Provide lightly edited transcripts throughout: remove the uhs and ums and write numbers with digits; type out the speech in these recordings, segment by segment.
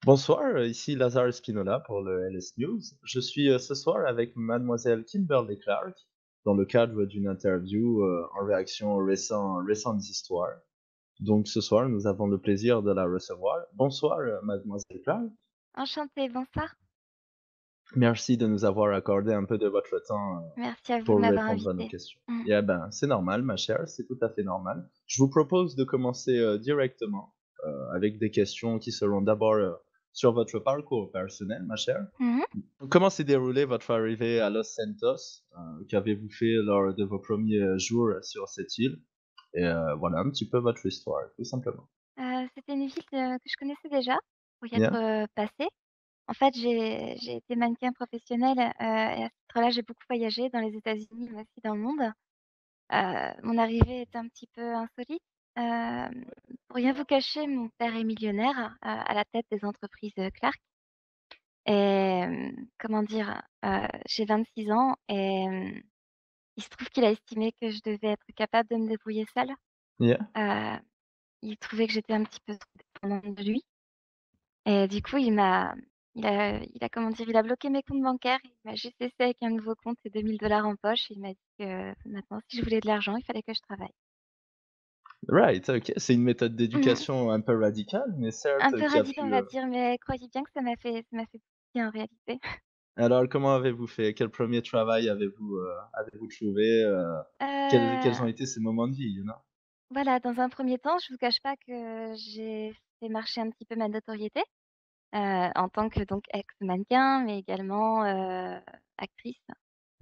Bonsoir, ici Lazare Spinola pour le LS News. Je suis ce soir avec mademoiselle Kimberly Clark dans le cadre d'une interview en réaction aux récentes histoires. Donc ce soir, nous avons le plaisir de la recevoir. Bonsoir, mademoiselle Clark. Enchantée, bonsoir. Merci de nous avoir accordé un peu de votre temps Merci à vous de pour m'avoir répondre à nos invitée. questions. Mmh. Et eh ben, c'est normal, ma chère, c'est tout à fait normal. Je vous propose de commencer directement avec des questions qui seront d'abord sur votre parcours personnel, ma chère. Mmh mh. Comment s'est déroulée votre arrivée à Los Santos? Qu'avez-vous fait lors de vos premiers jours sur cette île? Et voilà un petit peu votre histoire, tout simplement. C'était une ville, que je connaissais déjà, pour y être, Yeah? passée. En fait, j'ai été mannequin professionnel, et à ce titre-là, j'ai beaucoup voyagé dans les États-Unis, mais aussi dans le monde. Mon arrivée est un petit peu insolite. Pour rien vous cacher, mon père est millionnaire, à la tête des entreprises, Clark et comment dire? J'ai 26 ans et il se trouve qu'il a estimé que je devais être capable de me débrouiller seule. Yeah? Heu Il trouvait que j'étais un petit peu trop dépendante de lui et du coup, il a comment dire? Il a bloqué mes comptes bancaires. Il m'a juste laissée avec un nouveau compte et 2 000 en poche. Il m'a dit que maintenant, si je voulais de l'argent, il fallait que je travaille. Right, OK. C'est une méthode Mmh. d'éducation un peu radicale, mais Un certes peu qui a radical, on pu, va dire, mais croyez bien que ça m'a fait bien en réalité. alors comment avez-vous fait? Quel premier travail avez-vous trouvé? Quels ont Heu, été ces moments de vie, you know? voilà, dans un premier temps, je vous cache pas que j'ai fait marcher un petit peu ma notoriété, en tant que donc ex-mannequin, mais également, actrice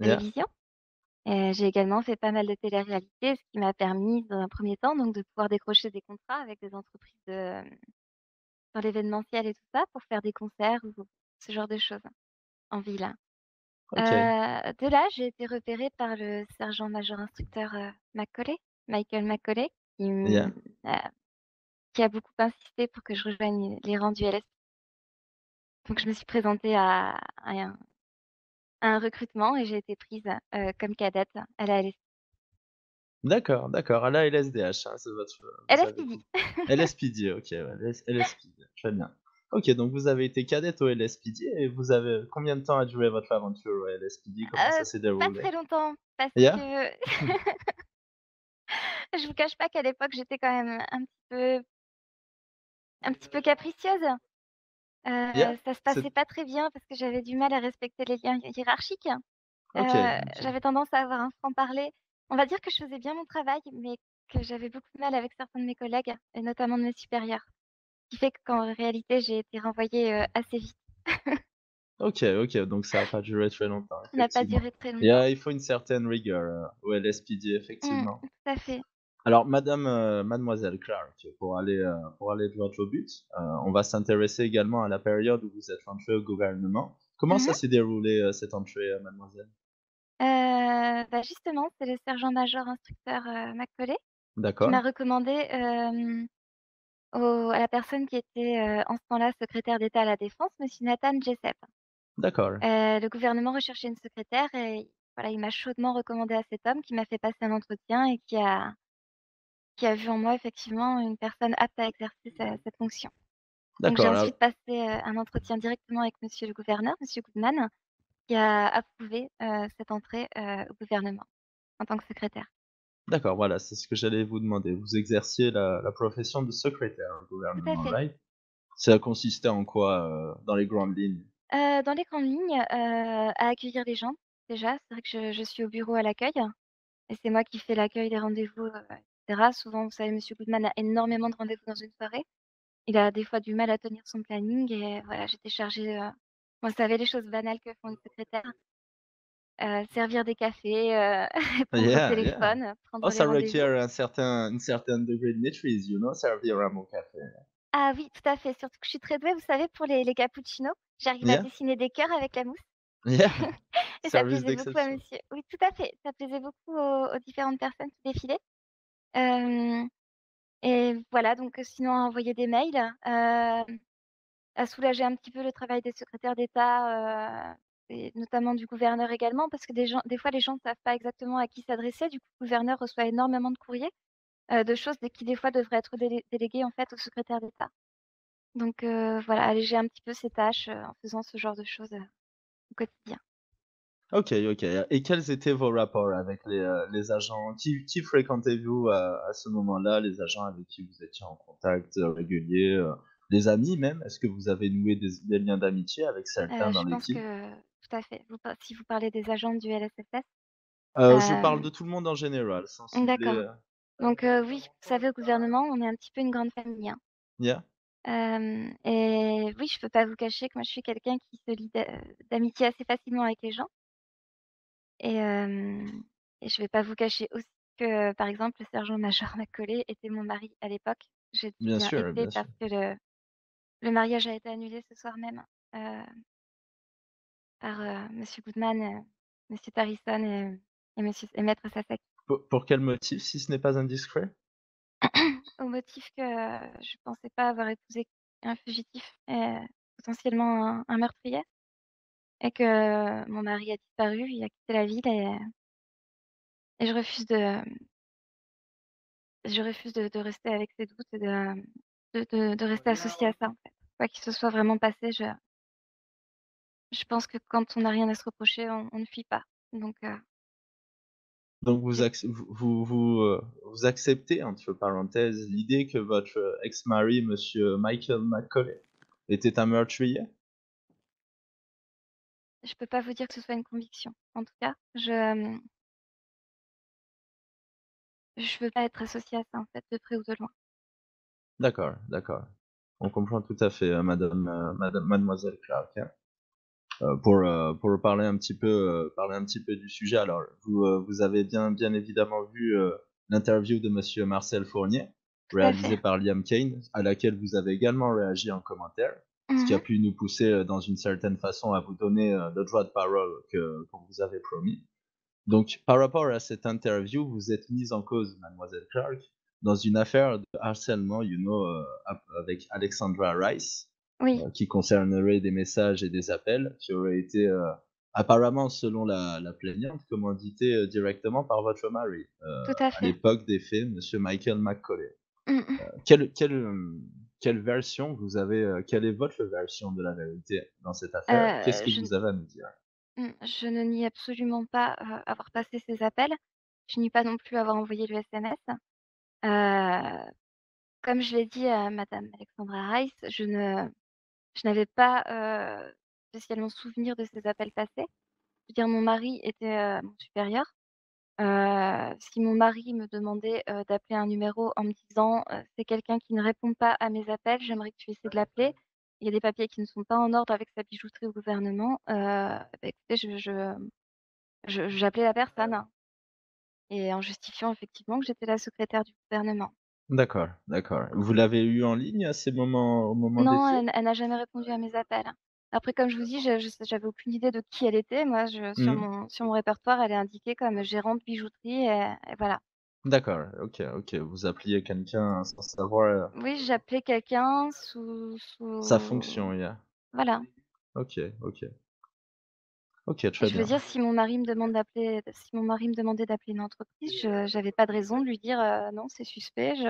Yeah? télévision. J'ai également fait pas mal de télé-réalité, ce qui m'a permis dans un premier temps donc de pouvoir décrocher des contrats avec des entreprises dans l'événementiel et tout ça pour faire des concerts ou ce genre de choses en ville. OK. De là, j'ai été repérée par le sergent-major instructeur, Michael McCauley, qui, Yeah? qui a beaucoup insisté pour que je rejoigne les rangs du LS. Donc je me suis présentée à un recrutement et j'ai été prise, comme cadette à la LS D'accord, d'accord. À la LSDH, hein, vous avez LSPD. tout LSPD, OK, ouais, LSPD, très bien. OK, donc vous avez été cadette au LSPD et vous avez combien de temps a duré votre aventure au LSPD? Comment ça s'est Pas déroulé? très longtemps parce Yeah? que je vous cache pas qu'à l'époque, j'étais quand même un petit peu capricieuse. Yeah? Ça se C'est passait pas très bien parce que j'avais du mal à respecter les liens hiérarchiques. OK, OK. J'avais tendance à avoir un franc-parler. On va dire que je faisais bien mon travail, mais que j'avais beaucoup de mal avec certains de mes collègues et notamment de mes supérieurs. Ce qui fait qu'en réalité, j'ai été renvoyée, assez vite. OK, OK, donc ça a pas duré très longtemps, Ça n'a pas effectivement. duré très longtemps. Il faut une certaine rigueur, au LSPD, effectivement. Tout à fait. Alors mademoiselle Clark, pour aller droit au but, on va s'intéresser également à la période où vous êtes entrée au gouvernement. Comment ça Mmh. s'est déroulé, cette entrée, mademoiselle? Bah, justement, c'est le sergent-major instructeur, Macaulay qui m'a D'accord, recommandé, à la personne qui était, en ce temps-là secrétaire d'État à la défense, monsieur Nathan Jessup. d'accord, Le gouvernement recherchait une secrétaire et voilà, il m'a chaudement recommandé à cet homme qui m'a fait passer un entretien et qui a vu en moi effectivement une personne apte à exercer cette fonction. Donc j'ai d'accord, ensuite passé, un entretien directement avec monsieur le gouverneur, monsieur Goodman, qui a approuvé, cette entrée, au gouvernement en tant que secrétaire. d'accord, voilà, c'est ce que j'allais vous demander. Vous exerciez la profession de secrétaire au Tout à gouvernement, fait. right? Ça consistait en quoi, dans les grandes lignes? Dans les grandes lignes, à accueillir les gens, déjà. C'est vrai que je suis au bureau à l'accueil et c'est moi qui fais l'accueil des rendez-vous, et cetera. Souvent, vous savez, monsieur Goodman a énormément de rendez-vous dans une soirée. Il a des fois du mal à tenir son planning et voilà, j'étais chargée, vous savez, les choses banales que font une secrétaire, servir des cafés, répondre au Yeah, yeah. téléphone, Oh, prendre les ça rendez-vous. requiert un certain degré de maîtrise, you know, servir un bon café. Ah oui, tout à fait, surtout que je suis très douée, vous savez, pour les cappuccinos. J'arrive à Yeah, dessiner des cœurs avec la mousse. yeah, Et ça service plaisait beaucoup à d'exception. monsieur, oui, tout à fait, ça plaisait beaucoup aux différentes personnes qui défilaient. Hem et voilà, donc sinon à envoyer des mails, à soulager un petit peu le travail des secrétaires d'État, et notamment du gouverneur également, parce que des fois, les gens ne savent pas exactement à qui s'adresser. Du coup, le gouverneur reçoit énormément de courriers, de choses qui, des fois, devraient être déléguées, en fait, au secrétaire d'État. Donc voilà, alléger un petit peu ses tâches, en faisant ce genre de choses, au quotidien. OK, OK, et quels étaient vos rapports avec les agents? Qui fréquentez-vous à ce moment-là? Les agents avec qui vous étiez en contact, régulier, des amis même? Est-ce que vous avez noué des liens d'amitié avec certains dans Je pense l'équipe? que tout à fait. Si vous parlez des agents du LSSS, Je parle hem, de tout le monde en général, sans cibler, d'accord. Donc oui, vous savez, au gouvernement, on est un petit peu une grande famille, hein. yeah? Et oui, je peux pas vous cacher que moi, je suis quelqu'un qui se lie d'amitié assez facilement avec les gens et et je vais pas vous cacher aussi que, par exemple, le sergent-major Macaulay était mon mari à l'époque. Je dis Bien bien sûr, «était» bien sûr. parce que le mariage a été annulé ce soir même, heu, par, monsieur Goodman, monsieur Harrison et maître Sasaki. Pour quel motif, si ce n'est pas indiscret? Au motif que je pensais pas avoir épousé un fugitif et potentiellement un meurtrier et que mon mari a disparu, il a quitté la ville et je refuse de rester avec ces doutes et de rester associée à ça, en fait. Quoi qu'il se soit vraiment passé, je pense que quand on n'a rien à se reprocher, on ne fuit pas. Donc Donc j'ai vous acceptez, entre parenthèses, l'idée que votre ex-mari, monsieur Michael McCauley, était un meurtrier? je peux pas vous dire que ce soit une conviction. En tout cas, je veux pas être associée à ça, en fait, de près ou de loin. D'accord, d'accord. On comprend tout à fait, mademoiselle Clark, hein. Pour parler un petit peu du sujet, alors vous avez bien évidemment vu, l'interview de monsieur Marcel Fournier, Tout à fait. réalisée par Liam Cain, à laquelle vous avez également réagi en commentaire, ce qui a Mmh. pu nous pousser, dans une certaine façon à vous donner, le droit de parole que qu'on vous avait promis. Donc, par rapport à cette interview, vous êtes mise en cause, mademoiselle Clark, dans une affaire de harcèlement, avec Alexandra Rice, Oui, qui concernerait des messages et des appels qui auraient été, apparemment, selon la plaignante, commandités, directement par votre mari, tout à à fait. l'époque des faits, monsieur Michael McCauley. Mmh mh. Quelle version vous avez, quelle est votre version de la vérité dans cette affaire? Qu'est-ce que Je vous avez à nous dire? je ne nie absolument pas, avoir passé ces appels. Je nie pas non plus avoir envoyé le SMS. Heu, Comme je l'ai dit à madame Alexandra Rice, je n'avais pas, spécialement souvenir de ces appels passés. Je veux dire, mon mari était, mon supérieur. Si mon mari me demandait, d'appeler un numéro en me disant, «C'est quelqu'un qui ne répond pas à mes appels, j'aimerais que tu essaies de l'appeler. Il y a des papiers qui ne sont pas en ordre avec sa bijouterie au gouvernement», bah, écoutez, j'appelais la personne et en justifiant effectivement que j'étais la secrétaire du gouvernement. D'accord, d'accord. Vous l'avez eu en ligne à ces moments au moment des Non, faits? elle n'a jamais répondu à mes appels. Après, comme je vous dis, j'avais aucune idée de qui elle était. Moi, Mmh. sur mon répertoire, elle est indiquée comme gérante bijouterie et voilà. D'accord, OK, OK. Vous appeliez quelqu'un sans savoir, Oui, j'appelais quelqu'un sa fonction, yeah. voilà. OK, OK. OK, Et très je veux bien. dire, si mon mari me demandait d'appeler une entreprise, j'avais pas de raison de lui dire: «Non, c'est suspect». Je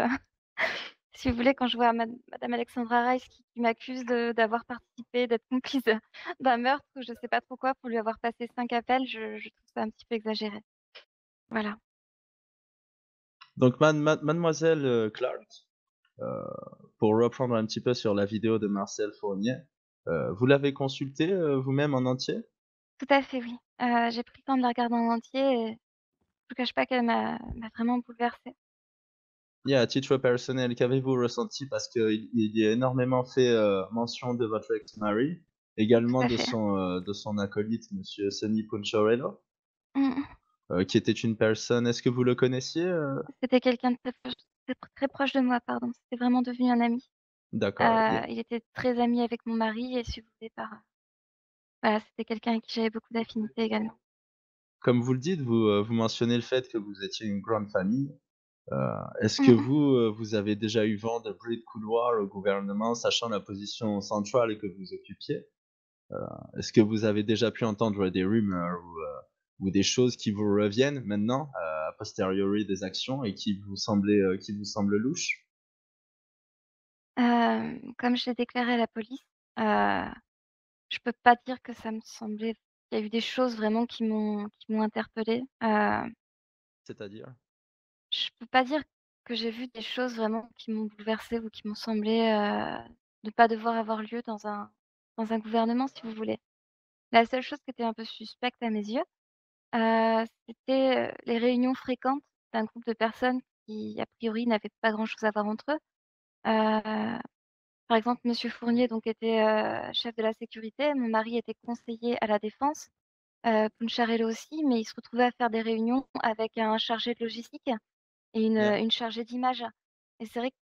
Si vous voulez, quand je vois madame Alexandra Rice qui m'accuse d'avoir participé, d'être complice d'un meurtre ou je sais pas trop quoi, pour lui avoir passé 5 appels, je trouve ça un petit peu exagéré. Voilà. Donc mademoiselle, Clark, heu, pour reprendre un petit peu sur la vidéo de Marcel Fournier, vous l'avez consultée, vous-même en entier? Tout à fait, oui. J'ai pris le temps de la regarder en entier et je vous cache pas qu'elle m'a vraiment bouleversée. Et à titre personnel, qu'avez-vous ressenti? Parce qu'il y a énormément fait, mention de votre ex-mari, Tout également à fait. de son acolyte monsieur Sonny Puncharello, Mmh mh. qui était une personne, est-ce que vous le connaissiez, C'était quelqu'un de très proche de moi, pardon. C'était vraiment devenu un ami. D'accord, Il était très ami avec mon mari et si vous voulez voilà, c'était quelqu'un avec qui j'avais beaucoup d'affinités également. comme vous le dites, vous mentionnez le fait que vous étiez une grande famille. Heu, est-ce que Mmh mh. vous, vous avez déjà eu vent de bruits de couloir au gouvernement, sachant la position centrale que vous occupiez? Est-ce que vous avez déjà pu entendre des rumeurs ou des choses qui vous reviennent maintenant, a posteriori des actions et qui vous semblent louches? Comme je l'ai déclaré à la police, heu, je peux pas dire que ça me semblait il y a eu des choses vraiment qui m'ont interpellée. C'est-à-dire? Je peux pas dire que j'ai vu des choses vraiment qui m'ont bouleversée ou qui m'ont semblé, ne pas devoir avoir lieu dans un gouvernement, si vous voulez. La seule chose qui était un peu suspecte à mes yeux, c'était, les réunions fréquentes d'un groupe de personnes qui, a priori, n'avaient pas grand-chose à voir entre eux. Heu, Par exemple, monsieur Fournier donc était, chef de la sécurité, mon mari était conseiller à la défense, Puncharello aussi, mais il se retrouvait à faire des réunions avec un chargé de logistique et Yeah. une chargée d'image et c'est vrai que,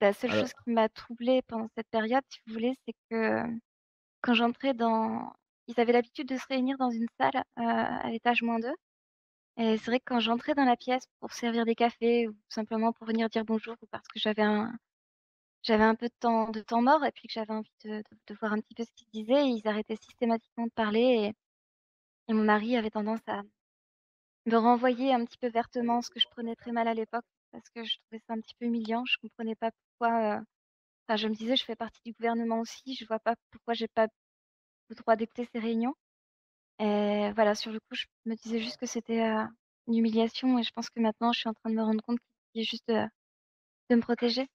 la seule Alors chose qui m'a troublée pendant cette période, si vous voulez, c'est que quand j'entrais dans ils avaient l'habitude de se réunir dans une salle, à l'étage -2 et c'est vrai que quand j'entrais dans la pièce pour servir des cafés ou simplement pour venir dire bonjour ou parce que j'avais un peu de temps mort et puis que j'avais envie de voir un petit peu ce qu'ils disaient, ils arrêtaient systématiquement de parler et mon mari avait tendance à me renvoyer un petit peu vertement, ce que je prenais très mal à l'époque parce que je trouvais ça un petit peu humiliant. Je comprenais pas pourquoi, enfin je me disais: «Je fais partie du gouvernement aussi, je vois pas pourquoi j'ai pas le droit d'écouter ces réunions». Et voilà, sur le coup, je me disais juste que c'était, une humiliation et je pense que maintenant je suis en train de me rendre compte qu'il est juste, de me protéger.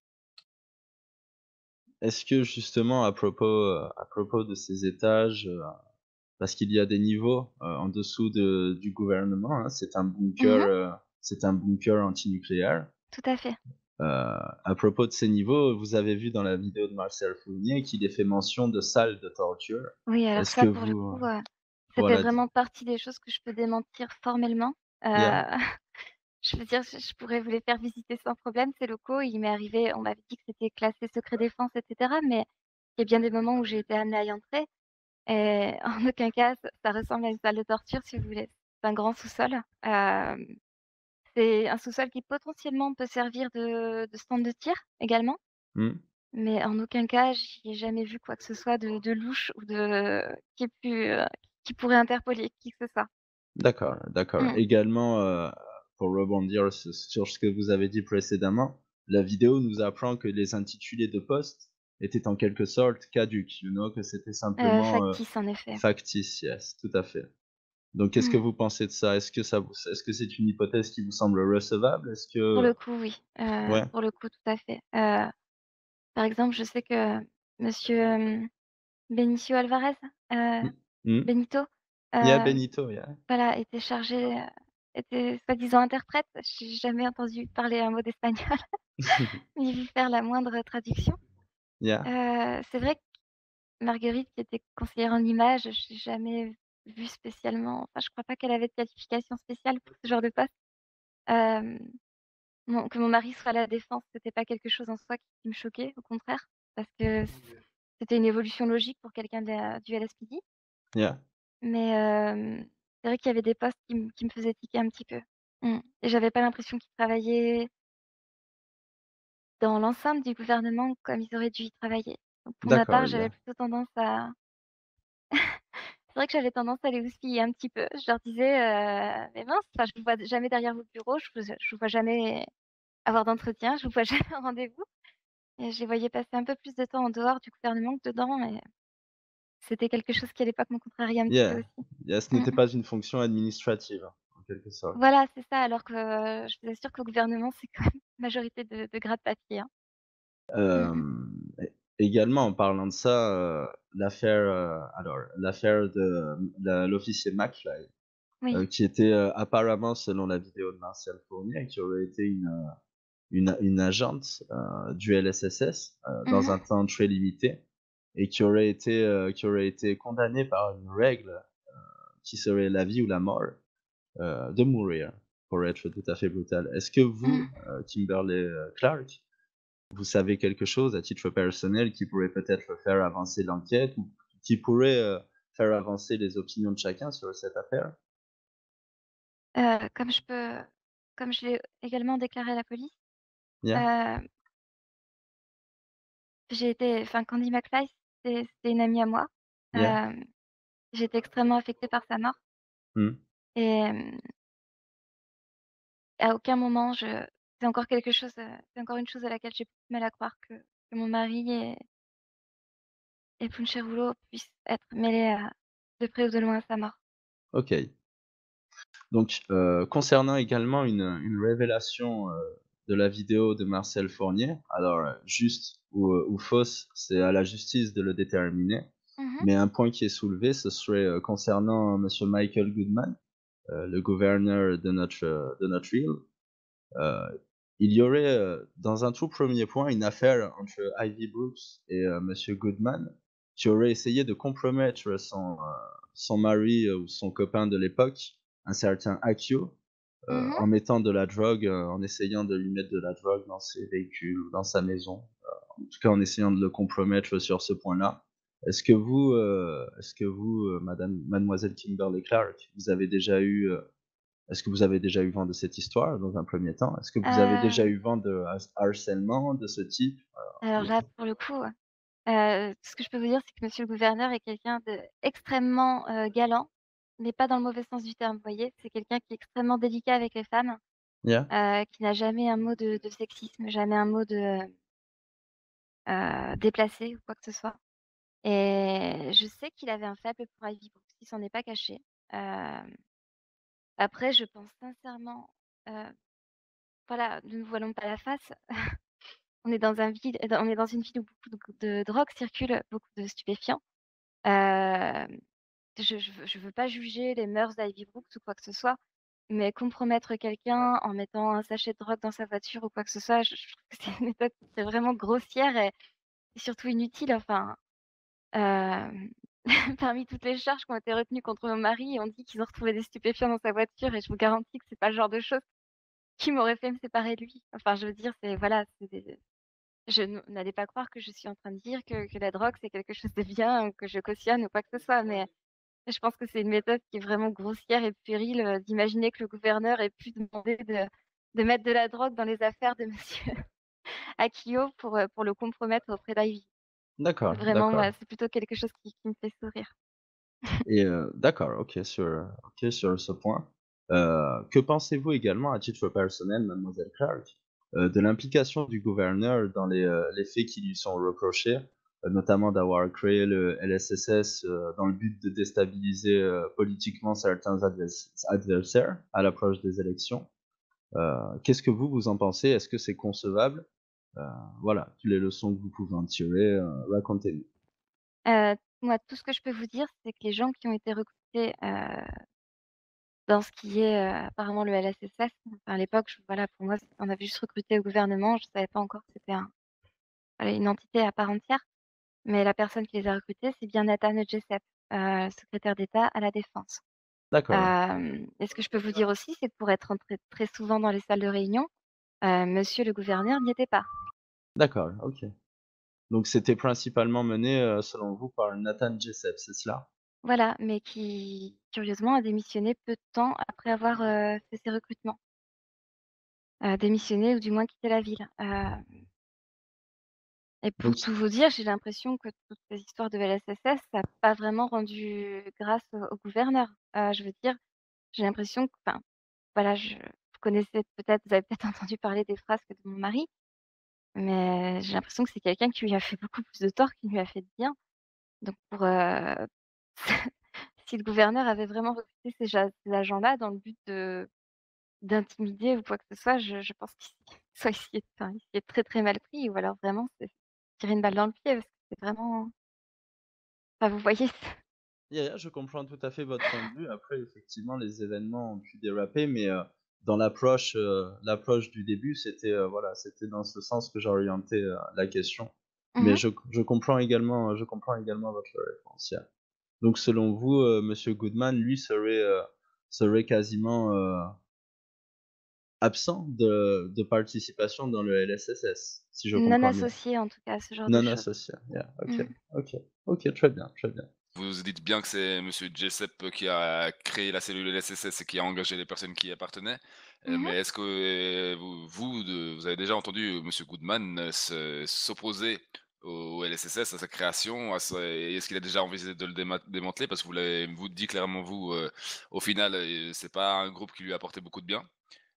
est-ce que justement à propos de ces étages, parce qu'il y a des niveaux, en dessous de du gouvernement, hein, Mmh. c'est un bunker antinucléaire. Tout à fait. À propos de ces niveaux, vous avez vu dans la vidéo de Marcel Fournier qu'il est fait mention de salles de torture. Oui, alors Est-ce que ça, pour le vous, coup, ça fait voilà, vraiment partie des choses que je peux démentir formellement. Heu, yeah, je veux dire, je pourrais vous les faire visiter sans problème, ces locaux. Il m'est arrivé on m'avait dit que c'était classé secret défense et cetera, mais il y a bien des moments où j'ai été amenée à y entrer et en aucun cas ça ressemble à une salle de torture, si vous voulez. C'est un grand sous-sol. C'est un sous-sol qui potentiellement peut servir de stand de tir également, mmh, mais en aucun cas j'y ai jamais vu quoi que ce soit de louche ou qui ait pu, qui pourrait interpeller qui que ce soit. d'accord, d'accord. Mmh. Également, pour rebondir sur ce que vous avez dit précédemment, la vidéo nous apprend que les intitulés de postes étaient en quelque sorte caducs, que c'était simplement, Factice en effet. factice, yes, tout à fait. Donc qu'est-ce que Mmh. vous pensez de ça? Est-ce que c'est une hypothèse qui vous semble recevable? Est-ce Pour que le coup oui, ouais? pour le coup tout à fait. Par exemple, je sais que monsieur, Benicio Alvarez, heu, Mmh, mmh. Benito, Yeah, heu, Benito, yeah. voilà était soi-disant interprète. J'ai jamais entendu parler un mot d'espagnol, ni vu faire la moindre traduction. Yeah, C'est vrai que Marguerite qui était conseillère en images, j'ai jamais vu spécialement enfin je crois pas qu'elle avait de qualification spéciale pour ce genre de poste. Hem, que mon mari soit à la défense, c'était pas quelque chose en soi qui me choquait, au contraire, parce que c'était une évolution logique pour quelqu'un du LSPD. yeah, Mais, c'est vrai qu'il y avait des postes qui me faisaient tiquer un petit peu. Et j'avais pas l'impression qu'ils travaillaient dans l'enceinte du gouvernement comme ils auraient dû y travailler. Donc pour ma d'accord, part, j'avais yeah, plutôt tendance à c'est vrai que j'avais tendance à les houspiller un petit peu. Je leur disais, «Mais mince, enfin, je vous vois jamais derrière votre bureau, je vous vois jamais avoir d'entretien, je vous vois jamais en rendez-vous» et je les voyais passer un peu plus de temps en dehors du gouvernement que dedans et c'était quelque chose qui à l'époque me contrariait un petit peu yeah, aussi. yeah, ce n'était Mmh. pas une fonction administrative, en quelque sorte. Voilà, c'est ça, alors que, je vous assure qu'au gouvernement, c'est quand même majorité de gras de papier, hein. Mmh mh. Également en parlant de ça, l'affaire, l'affaire de l'officier McFly, Oui. qui était, apparemment selon la vidéo de Martial Fournier, qui aurait été une agente, du LSSS, dans Mmh. un temps très limité et qui aurait été condamnée par une règle qui serait la vie ou la mort, de mourir, pour être tout à fait brutal. Est-ce que vous, Mmh. Kimberly, Clark, vous savez quelque chose à titre personnel qui pourrait peut-être faire avancer l'enquête ou qui pourrait, faire avancer les opinions de chacun sur cette affaire? Comme comme je l'ai également déclaré à la police, Yeah? heu, j'ai été enfin Candy McFly, c'était une amie à moi. Yeah? J'ai été extrêmement affectée par sa mort Mmh. et à aucun moment c'est encore une chose à laquelle j'ai beaucoup de mal à croire que mon mari et Puncherulo puissent être mêlés à de près ou de loin à sa mort. OK. Donc, concernant également une révélation, de la vidéo de Marcel Fournier, alors, juste ou fausse, c'est à la justice de le déterminer. Mmh. Mais un point qui est soulevé, ce serait, concernant monsieur Michael Goodman, le gouverneur de notre île. Il y aurait, dans un tout premier point, une affaire entre Ivy Brooks et monsieur Goodman, qui aurait essayé de compromettre son mari, ou son copain de l'époque, un certain Akio, Mmh. en mettant de la drogue, en essayant de lui mettre de la drogue dans ses véhicules ou dans sa maison. En tout cas, en essayant de le compromettre sur ce point-là. Est-ce que vous, mademoiselle Kimberly Clark, vous avez déjà eu, est-ce que vous avez déjà eu vent de cette histoire dans un premier temps? Est-ce que vous avez déjà Hem, eu vent de harcèlement de ce type? alors Ou là, pour le coup, ce que je peux vous dire, c'est que monsieur le gouverneur est quelqu'un d'extrêmement, galant, mais pas dans le mauvais sens du terme, vous voyez? C'est quelqu'un qui est extrêmement délicat avec les femmes, yeah? qui n'a jamais un mot de sexisme, jamais un mot déplacé ou quoi que ce soit. Et je sais qu'il avait un faible pour Ivy Brooks, il s'en est pas caché. Hem, Après je pense sincèrement, heu, voilà, ne nous voilons pas la face, on est dans une ville où beaucoup de drogue circule, beaucoup de stupéfiants. Hem, je veux pas juger les mœurs d'Ivy Brooks ou quoi que ce soit, mais compromettre quelqu'un en mettant un sachet de drogue dans sa voiture ou quoi que ce soit, je trouve que c'est une méthode qui serait vraiment grossière et surtout inutile. Enfin, hem, parmi toutes les charges qui ont été retenues contre mon mari, on dit qu'ils ont retrouvé des stupéfiants dans sa voiture et je vous garantis que c'est pas le genre de choses qui m'aurait fait me séparer de lui. Enfin, je veux dire, c'est voilà, c'est des je n'allais pas croire que je suis en train de dire que la drogue, c'est quelque chose de bien, que je cautionne ou quoi que ce soit, mais je pense que c'est une méthode qui est vraiment grossière et puérile, d'imaginer que le gouverneur ait pu demander de mettre de la drogue dans les affaires de monsieur Akio pour le compromettre auprès d'Ivy. D'accord, Vraiment, d'accord. moi, c'est plutôt quelque chose qui me fait sourire. Et d'accord, OK, sur ce point. Que pensez-vous également, à titre personnel, mademoiselle Clark, de l'implication du gouverneur dans les faits qui lui sont reprochés, notamment d'avoir créé le LSSS, dans le but de déstabiliser, politiquement certains adversaires à l'approche des élections? Qu'est-ce que vous en pensez? Est-ce que c'est concevable? Heu, voilà, toutes les leçons que vous pouvez en tirer, racontez-nous. Moi, tout ce que je peux vous dire, c'est que les gens qui ont été recrutés, dans ce qui est, apparemment le LSSS, enfin à l'époque, voilà, pour moi, on avait juste recruté au gouvernement, je savais pas encore que c'était voilà, une entité à part entière. Mais la personne qui les a recrutés, c'est bien Nathan Jessup, secrétaire d'État à la défense. D'accord, Et ce que je peux vous dire aussi, c'est que pour être entré très souvent dans les salles de réunion, monsieur le gouverneur n'y était pas. d'accord, OK. Donc c'était principalement mené, selon vous, par Nathan Jessup, c'est cela? Voilà, mais qui curieusement a démissionné peu de temps après avoir, fait ses recrutements. Démissionné ou du moins quitté la ville. Et Donc pour tout vous dire, j'ai l'impression que toutes ces histoires de LSSS, ça a pas vraiment rendu grâce au gouverneur. Je veux dire, j'ai l'impression que enfin, voilà, vous connaissez peut-être vous avez peut-être entendu parler des frasques de mon mari, mais j'ai l'impression que c'est quelqu'un qui lui a fait beaucoup plus de tort qu'il ne lui a fait de bien. Donc si le gouverneur avait vraiment recruté ces agents-là dans le but de d'intimider ou quoi que ce soit, je pense qu'il soit il s'y est très, très mal pris ou alors vraiment c'est tirer une balle dans le pied parce que c'est vraiment enfin vous voyez? yeah, yeah, je comprends tout à fait votre point de vue. Après, effectivement, les événements ont pu déraper, mais dans l'approche du début, c'était, voilà, c'était dans ce sens que j'orientais, la question. Mais Mmh. je comprends également votre réponse, yeah. Donc selon vous, monsieur Goodman, lui, serait quasiment, absent de participation dans le LSSS, si je Non comprends bien? associé en tout cas à ce genre de Non choses. associé, yeah, OK, Mmh. OK, OK, très bien, très bien. Vous dites bien que c'est monsieur Jessup qui a créé la cellule LSSS et qui a engagé les personnes qui y appartenaient. Mmh. Mais est-ce que, vous avez déjà entendu, monsieur Goodman, s'opposer au LSSS, à sa création, à sa et est-ce qu'il a déjà envisagé de le démanteler? Parce que vous dit clairement au final, c'est pas un groupe qui lui a apporté beaucoup de bien,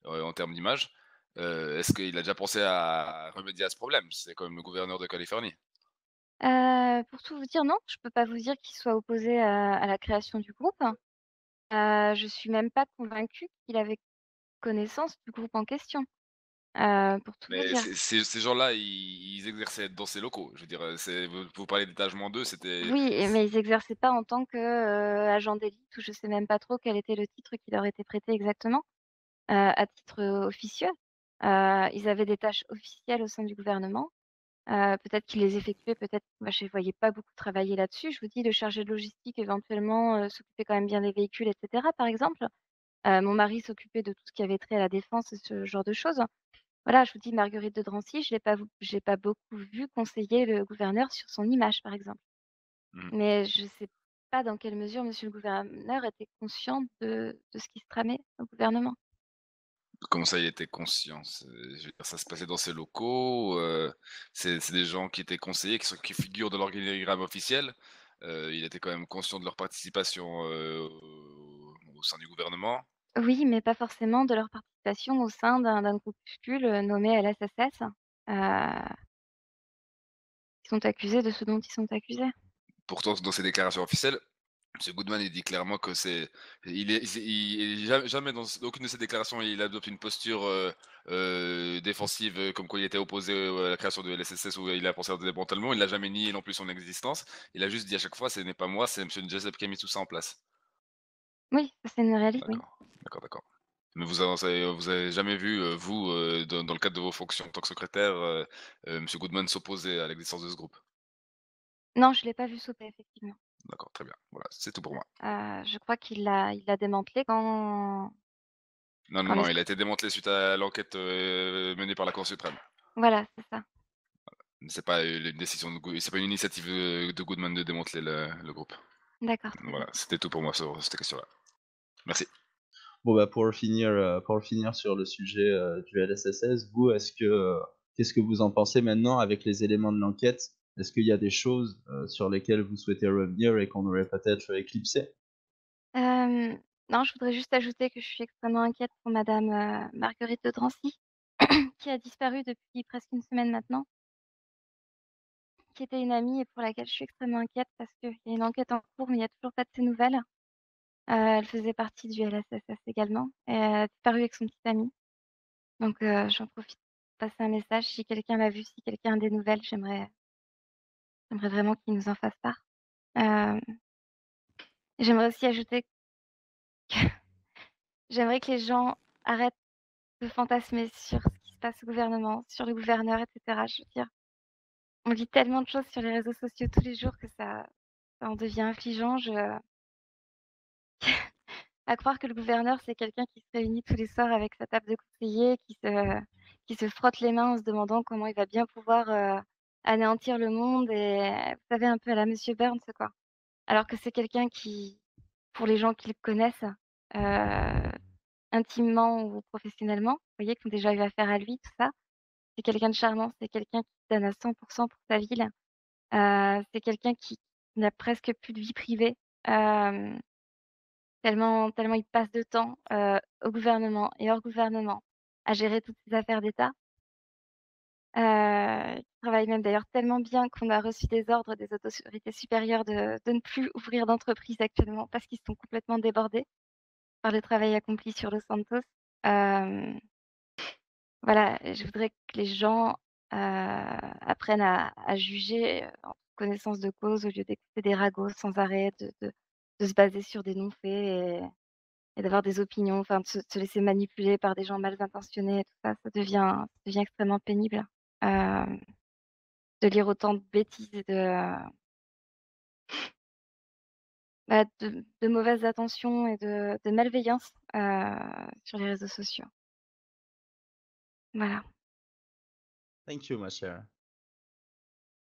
en termes d'image. Est-ce qu'il a déjà pensé à remédier à ce problème? C'est quand même le gouverneur de Californie. Pour tout vous dire, non, je peux pas vous dire qu'il soit opposé à la création du groupe. Je suis même pas convaincue qu'il avait connaissance du groupe en question, pour tout vous Mais dire. ces gens-là, ils exerçaient dans ces locaux. Je veux dire, vous parlez d'étagement 2, c'était Oui, mais ils exerçaient pas en tant que, agents d'élite ou je sais même pas trop quel était le titre qui leur était prêté exactement, à titre, officieux. Ils avaient des tâches officielles au sein du gouvernement. Peut-être qu'ils les effectuaient, peut-être moi je les voyais pas beaucoup travailler là-dessus. Je vous dis le chargé de logistique éventuellement, s'occupait quand même bien des véhicules et cetera, par exemple. Mon mari s'occupait de tout ce qui avait trait à la défense et ce genre de choses. Voilà, je vous dis Marguerite de Drancy, je l'ai pas beaucoup vue conseiller le gouverneur sur son image, par exemple. mmh. Mais je sais pas dans quelle mesure monsieur le gouverneur était conscient de ce qui se tramait au gouvernement. Comment ça, il était conscient? Je veux dire, ça se passait dans ses locaux, c'est des gens qui étaient conseillers, qui figurent dans l'organigramme officiel. Il était quand même conscient de leur participation, au sein du gouvernement. Oui, mais pas forcément de leur participation au sein d'un groupuscule, nommé LSSS, qui sont accusés de ce dont ils sont accusés. Pourtant, dans ses déclarations officielles, Monsieur Goodman, il dit clairement que il est jamais dans aucune de ses déclarations, il adopte une posture, défensive, comme quoi il était opposé, à la création de l'SSS ou il a pensé au démantèlement. Il n'a jamais nié non plus son existence. Il a juste dit à chaque fois: «Ce n'est pas moi, c'est monsieur Joseph qui a mis tout ça en place». Oui, ça c'est une réalité, oui. D'accord, d'accord. Mais vous avez jamais vu, vous, dans le cadre de vos fonctions en tant que secrétaire, monsieur Goodman s'opposer à l'existence de ce groupe? Non, je l'ai pas vu sauter effectivement. D'accord, très bien. Voilà, c'est tout pour moi. Je crois qu'il l'a démantelé Non, non, quand les non, il a été démantelé suite à l'enquête, menée par la Cour suprême. voilà, c'est ça. C'est pas, une décision c'est pas une initiative, de Goodman de démanteler le groupe. D'accord, très bien. Voilà, c'était tout pour moi sur cette question-là. Merci. Bon, bah, pour finir sur le sujet, du LSSS, vous, qu'est-ce que vous en pensez maintenant avec les éléments de l'enquête? Est-ce qu'il y a des choses, sur lesquelles vous souhaitez revenir et qu'on aurait peut-être éclipsées? Non, je voudrais juste ajouter que je suis extrêmement inquiète pour madame, Marguerite de Drancy, qui a disparu depuis presque une semaine maintenant, qui était une amie et pour laquelle je suis extrêmement inquiète parce qu'il y a une enquête en cours, mais il y a toujours pas de ses nouvelles. Elle faisait partie du LSSS également et elle a disparu avec son petit ami. Donc j'en profite pour passer un message. Si quelqu'un l'a vue, si quelqu'un a des nouvelles, j'aimerais vraiment qu'il nous en fasse part. Hem, J'aimerais aussi ajouter que j'aimerais que les gens arrêtent de fantasmer sur ce qui se passe au gouvernement, sur le gouverneur et cetera. Je veux dire, on lit tellement de choses sur les réseaux sociaux tous les jours que ça en devient affligeant. À croire que le gouverneur, c'est quelqu'un qui se réunit tous les soirs avec sa table de conseillers, qui se frotte les mains en se demandant comment il va bien pouvoir, anéantir le monde et vous savez un peu à la Monsieur Burns quoi. Alors que c'est quelqu'un qui, pour les gens qui le connaissent, heu, intimement ou professionnellement, vous voyez, qui ont déjà eu affaire à lui, tout ça, c'est quelqu'un de charmant, c'est quelqu'un qui donne à 100 pour sa ville, c'est quelqu'un qui n'a presque plus de vie privée, hem tellement il passe de temps, au gouvernement et hors gouvernement à gérer toutes ces affaires d'État. Il travaille même d'ailleurs tellement bien qu'on a reçu des ordres des autorités supérieures de ne plus ouvrir d'entreprise actuellement parce qu'ils sont complètement débordés par le travail accompli sur Los Santos. Hem, voilà, je voudrais que les gens, apprennent à juger, en toute connaissance de cause au lieu d'écouter des ragots sans arrêt, de se baser sur des non-faits et d'avoir des opinions, enfin de se laisser manipuler par des gens mal intentionnés et tout ça, ça devient extrêmement pénible. Hem, de lire autant de bêtises et de mauvaises attentions et de malveillance, sur les réseaux sociaux. Voilà. Thank you, ma chère.